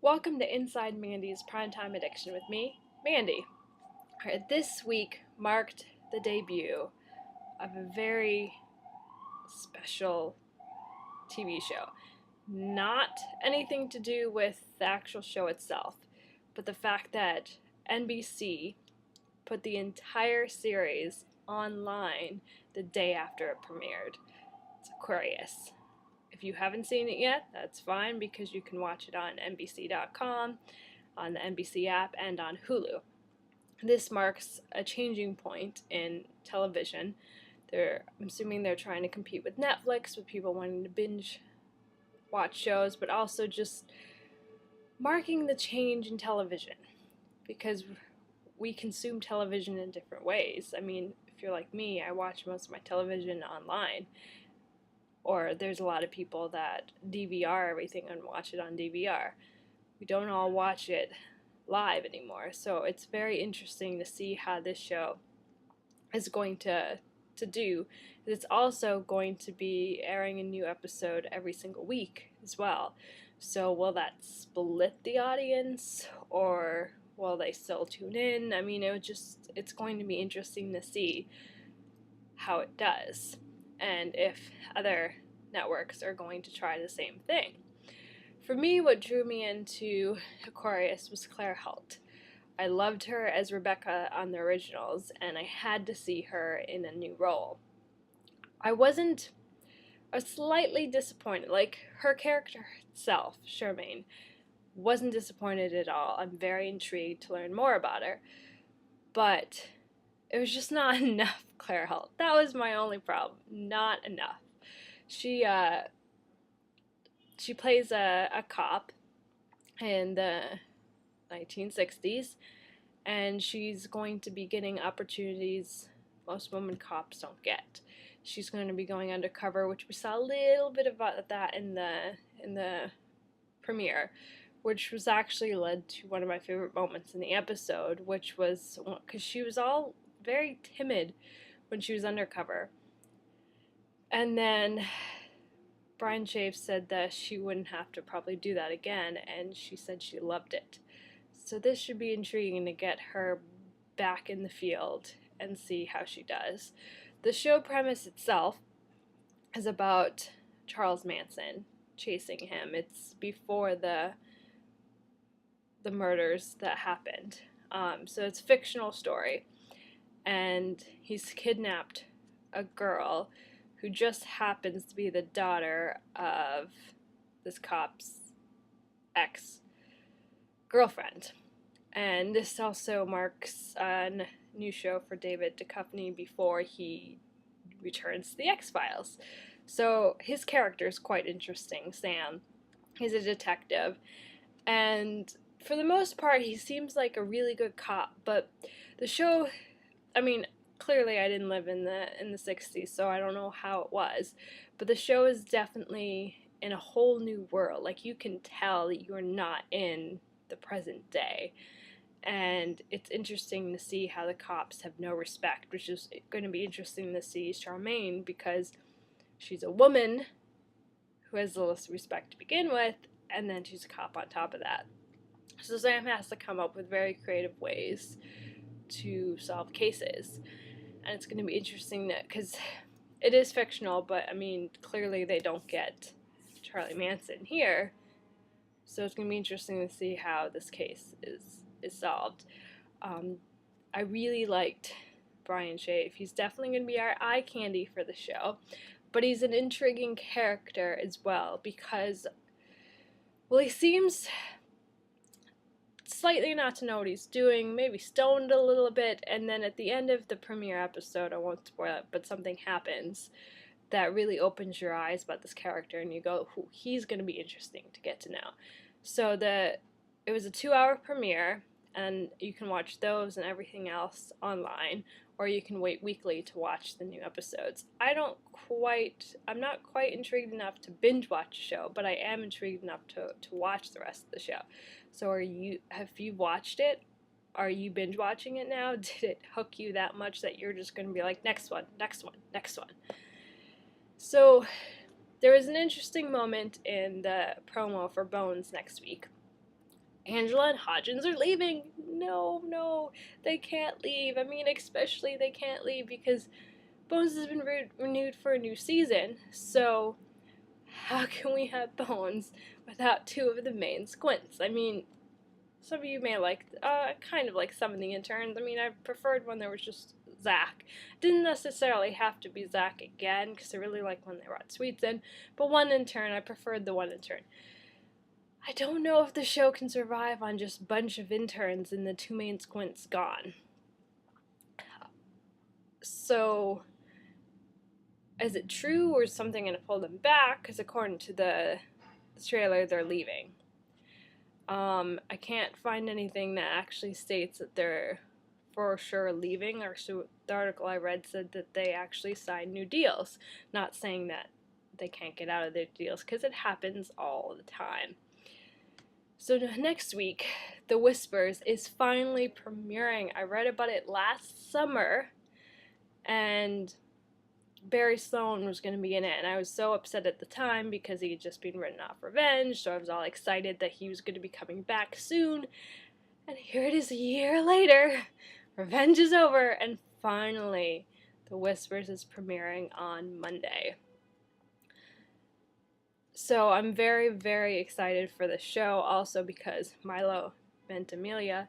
Welcome to Inside Mandy's Primetime Addiction with me, Mandy. Alright, this week marked the debut of a very special TV show. Not anything to do with the actual show itself, but the fact that NBC put the entire series online the day after it premiered. It's Aquarius. If you haven't seen it yet, that's fine because you can watch it on NBC.com, on the NBC app, and on Hulu. This marks a changing point in television. I'm assuming they're trying to compete with Netflix, with people wanting to binge watch shows, but also just marking the change in television because we consume television in different ways. I mean, if you're like me, I watch most of my television online. Or there's a lot of people that DVR everything and watch it on DVR. We don't all watch it live anymore. So it's very interesting to see how this show is going to do. It's also going to be airing a new episode every single week as well. So will that split the audience, or will they still tune in? I mean, it's going to be interesting to see how it does, and if other networks are going to try the same thing. For me, what drew me into Aquarius was Claire Holt. I loved her as Rebecca on the originals, and I had to see her in a new role. I was slightly disappointed. Like, her character itself, Charmaine, wasn't disappointed at all. I'm very intrigued to learn more about her. But it was just not enough Claire Holt. That was my only problem. Not enough. She plays a cop in the 1960s, and she's going to be getting opportunities most women cops don't get. She's going to be going undercover, which we saw a little bit about that in the premiere, which was actually led to one of my favorite moments in the episode, which was because she was all very timid when she was undercover. And then Brian Chafe said that she wouldn't have to probably do that again, and she said she loved it. So this should be intriguing to get her back in the field and see how she does. The show premise itself is about Charles Manson chasing him. It's before the murders that happened. So it's a fictional story, and he's kidnapped a girl who just happens to be the daughter of this cop's ex-girlfriend. And this also marks a new show for David Duchovny before he returns to the X-Files. So his character is quite interesting, Sam. He's a detective, and for the most part, he seems like a really good cop, but the show, I mean, clearly I didn't live in the 60s, so I don't know how it was, but the show is definitely in a whole new world. Like, you can tell that you're not in the present day, and it's interesting to see how the cops have no respect, which is going to be interesting to see Charmaine, because she's a woman who has less respect to begin with, and then she's a cop on top of that. So Sam has to come up with very creative ways to solve cases. And it's going to be interesting because it is fictional, but I mean, clearly they don't get Charlie Manson here. So it's going to be interesting to see how this case is solved. I really liked Brian Chafe. He's definitely going to be our eye candy for the show, but he's an intriguing character as well because, well, he seems slightly not to know what he's doing, maybe stoned a little bit, and then at the end of the premiere episode, I won't spoil it, but something happens that really opens your eyes about this character, and you go, he's going to be interesting to get to know. So it was a 2-hour premiere, and you can watch those and everything else online, or you can wait weekly to watch the new episodes. I'm not quite intrigued enough to binge watch a show, but I am intrigued enough to watch the rest of the show. So have you watched it? Are you binge watching it now? Did it hook you that much that you're just going to be like, next one, next one, next one? So there was an interesting moment in the promo for Bones next week Angela and Hodgins are leaving. No, no, they can't leave. I mean, especially they can't leave because Bones has been renewed for a new season. So, how can we have Bones without two of the main squints? I mean, some of you may like, kind of like some of the interns. I mean, I preferred when there was just Zach. Didn't necessarily have to be Zach again, because I really like when they brought Sweets in. But one intern, I preferred the one intern. I don't know if the show can survive on just a bunch of interns and the two main squints gone. So, is it true or is something going to pull them back? Because according to the trailer, they're leaving. I can't find anything that actually states that they're for sure leaving. Or so the article I read said that they actually signed new deals. Not saying that they can't get out of their deals, because it happens all the time. So next week, The Whispers is finally premiering. I read about it last summer, and Barry Sloane was going to be in it, and I was so upset at the time because he had just been written off Revenge, so I was all excited that he was going to be coming back soon, and here it is a year later. Revenge is over, and finally, The Whispers is premiering on Monday. So I'm very, very excited for the show, also because Milo Ventimiglia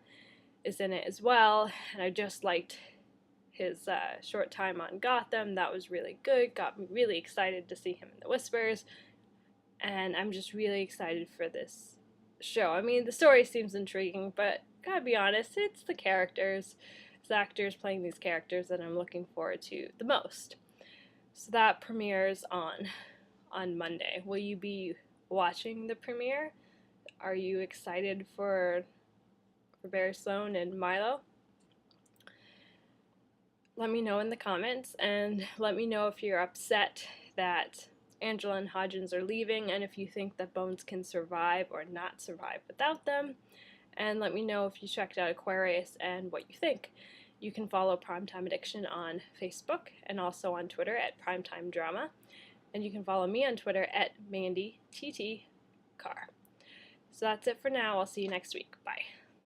is in it as well, and I just liked his short time on Gotham. That was really good, got me really excited to see him in The Whispers, and I'm just really excited for this show. I mean, the story seems intriguing, but gotta be honest, it's the characters, it's the actors playing these characters that I'm looking forward to the most. So that premieres on Monday. Will you be watching the premiere? Are you excited for Barry Sloane and Milo? Let me know in the comments, and let me know if you're upset that Angela and Hodgins are leaving, and if you think that Bones can survive or not survive without them. And let me know if you checked out Aquarius and what you think. You can follow Primetime Addiction on Facebook and also on Twitter at Primetime Drama. And you can follow me on Twitter at MandyTT Carr. So that's it for now. I'll see you next week. Bye.